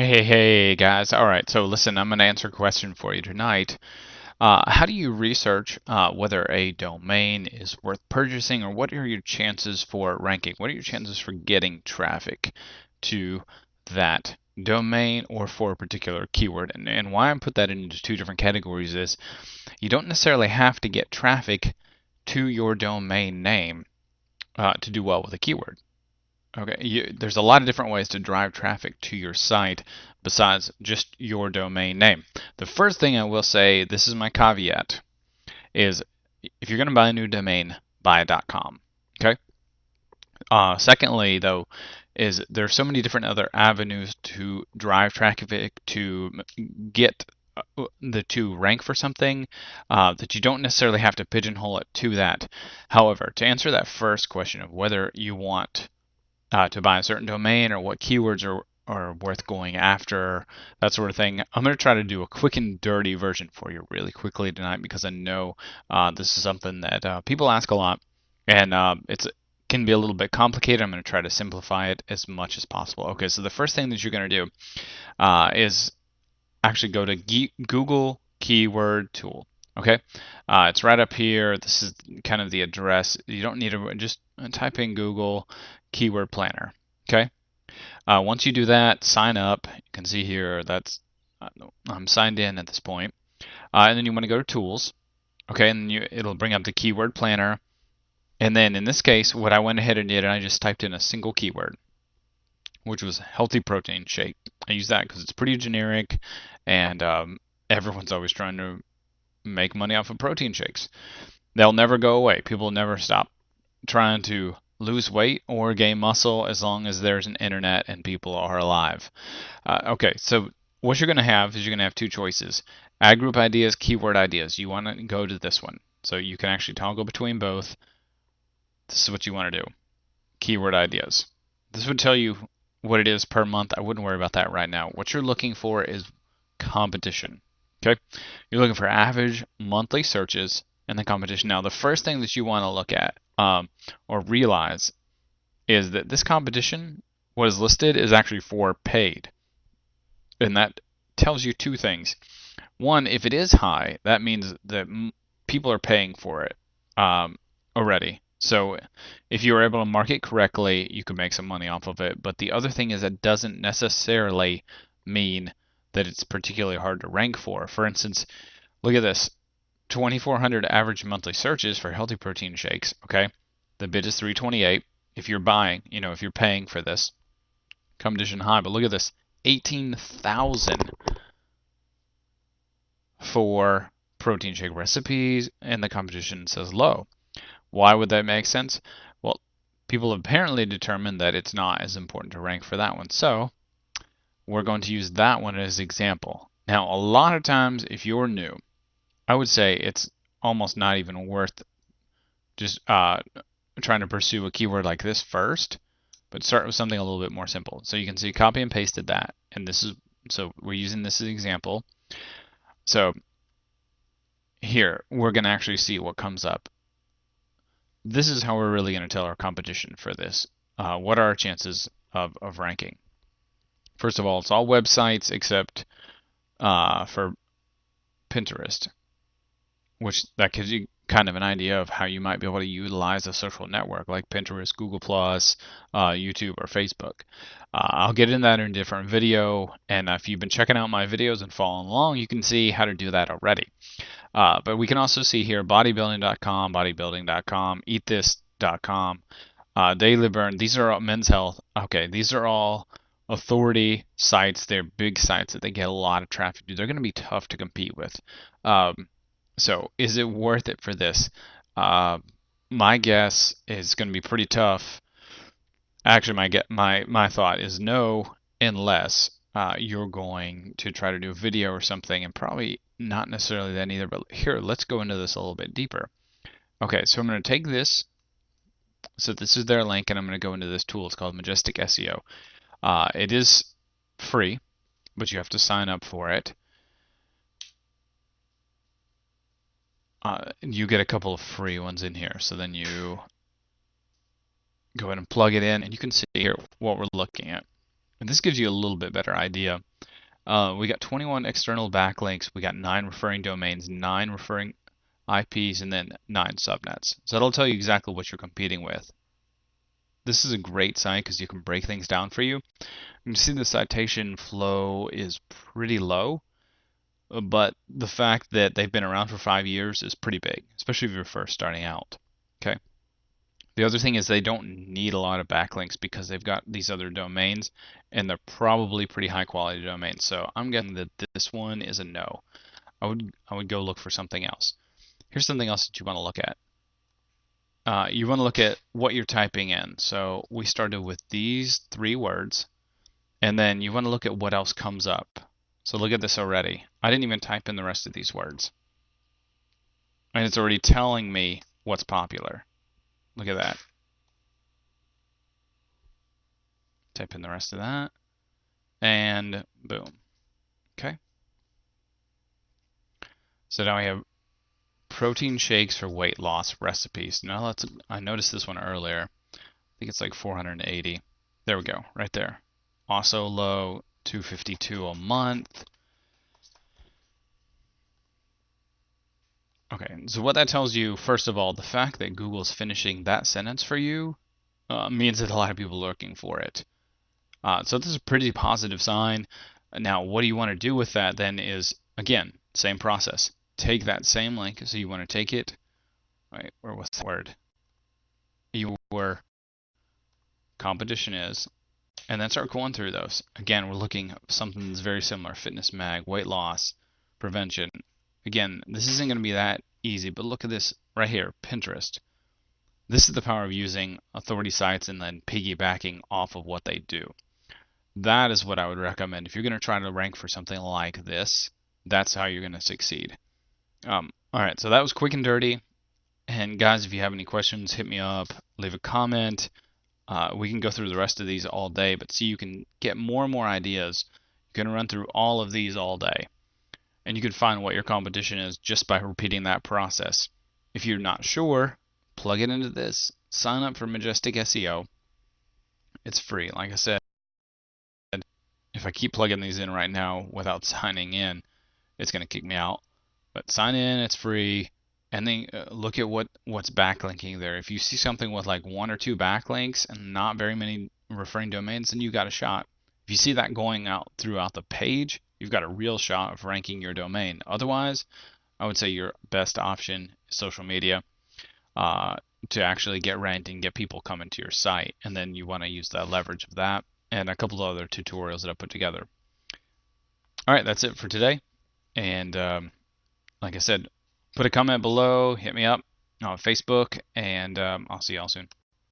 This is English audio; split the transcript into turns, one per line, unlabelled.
Hey guys. All right, so listen, I'm going to answer a question for you tonight. How do you research whether a domain is worth purchasing, or what are your chances for ranking? What are your chances for getting traffic to that domain or for a particular keyword? And why I put that into two different categories is you don't necessarily have to get traffic to your domain name to do well with a keyword. Okay, there's a lot of different ways to drive traffic to your site besides just your domain name. The first thing I will say, this is my caveat, is if you're going to buy a new domain, buy .com. Okay. Secondly, though, is there's so many different other avenues to drive traffic to get the to rank for something that you don't necessarily have to pigeonhole it to that. However, to answer that first question of whether you want to buy a certain domain or what keywords are worth going after, that sort of thing. I'm going to try to do a quick and dirty version for you really quickly tonight because I know this is something that people ask a lot, and it can be a little bit complicated. I'm going to try to simplify it as much as possible. Okay, so the first thing that you're going to do is actually go to Google Keyword Tool. Okay, it's right up here. This is kind of the address. You don't need to just type in Google Keyword Planner. Okay, once you do that, sign up. You can see here that's I'm signed in at this point, and then you want to go to Tools. Okay, and it'll bring up the Keyword Planner. And then in this case, what I went ahead and did, and I just typed in a single keyword, which was healthy protein shake. I use that because it's pretty generic, and everyone's always trying to make money off of protein shakes. They'll never go away. People never stop trying to lose weight or gain muscle as long as there's an internet and people are alive. Okay, so what you're going to have is you're going to have two choices: ad group ideas, keyword ideas. You want to go to this one, so you can actually toggle between both. This is what you want to do: keyword ideas. This would tell you what it is per month. I wouldn't worry about that right now. What you're looking for is competition. Okay, you're looking for average monthly searches and the competition. Now, the first thing that you want to look at or realize is that this competition, what is listed, is actually for paid, and that tells you two things. One, if it is high, that means that people are paying for it already. So if you are able to market correctly, you can make some money off of it. But the other thing is that doesn't necessarily mean that it's particularly hard to rank for. For instance, look at this: 2,400 average monthly searches for healthy protein shakes. Okay, the bid is 328. If you're buying, if you're paying for this, competition high. But look at this: 18,000 for protein shake recipes, and the competition says low. Why would that make sense? Well, people have apparently determined that it's not as important to rank for that one. So we're going to use that one as an example. Now, a lot of times, if you're new, I would say it's almost not even worth just trying to pursue a keyword like this first, but start with something a little bit more simple. So you can see copy and pasted that, and so we're using this as an example. So here, we're going to actually see what comes up. This is how we're really going to tell our competition for this. What are our chances of ranking? First of all, it's all websites except for Pinterest, which that gives you kind of an idea of how you might be able to utilize a social network like Pinterest, Google+, YouTube, or Facebook. I'll get into that in a different video, and if you've been checking out my videos and following along, you can see how to do that already. But we can also see here bodybuilding.com, eatthis.com, Daily Burn. These are all Men's Health. Okay, these are all authority sites. They're big sites that they get a lot of traffic to. They're going to be tough to compete with. So is it worth it for this? My guess is going to be pretty tough. Actually, my thought is no, unless you're going to try to do a video or something, and probably not necessarily that either. But here, let's go into this a little bit deeper. Okay, so I'm going to take this. So this is their link, and I'm going to go into this tool. It's called Majestic SEO. It is free, but you have to sign up for it. You get a couple of free ones in here. So then you go ahead and plug it in, and you can see here what we're looking at. And this gives you a little bit better idea We got 21 external backlinks. We got 9 referring domains, 9 referring IPs, and then 9 subnets. So that'll tell you exactly what you're competing with. This is a great site because you can break things down for you. You can see the citation flow is pretty low, but the fact that they've been around for 5 years is pretty big, especially if you're first starting out. Okay. The other thing is they don't need a lot of backlinks because they've got these other domains and they're probably pretty high quality domains. So I'm guessing that this one is a no. I would go look for something else. Here's something else that you want to look at. You want to look at what you're typing in. So we started with these 3 words, and then you want to look at what else comes up. So look at this already. I didn't even type in the rest of these words. And it's already telling me what's popular. Look at that. Type in the rest of that, and boom. Okay. So now we have protein shakes for weight loss recipes. Now I noticed this one earlier. I think it's like 480. There we go, right there. Also low, 252 a month. Okay, so what that tells you, first of all, the fact that Google's finishing that sentence for you means that a lot of people are looking for it. So this is a pretty positive sign. Now, what do you want to do with that then is, again, same process. Take that same link, so you want to take it, right, where was the word? Your competition is, and then start going through those. Again, we're looking at something that's very similar, fitness mag, weight loss, prevention. Again, this isn't going to be that easy, but look at this right here, Pinterest. This is the power of using authority sites and then piggybacking off of what they do. That is what I would recommend. If you're going to try to rank for something like this, that's how you're going to succeed. All right, so that was quick and dirty. And guys, if you have any questions, hit me up, leave a comment. We can go through the rest of these all day, but see, you can get more and more ideas. You can run through all of these all day. And you can find what your competition is just by repeating that process. If you're not sure, plug it into this. Sign up for Majestic SEO. It's free. Like I said, if I keep plugging these in right now without signing in, it's going to kick me out. But sign in, it's free, and then look at what's backlinking there. If you see something with like 1 or 2 backlinks and not very many referring domains, then you got a shot. If you see that going out throughout the page, you've got a real shot of ranking your domain. Otherwise, I would say your best option is social media to actually get ranked and get people coming to your site. And then you want to use the leverage of that and a couple of other tutorials that I put together. All right, that's it for today. And like I said, put a comment below, hit me up on Facebook, and I'll see y'all soon.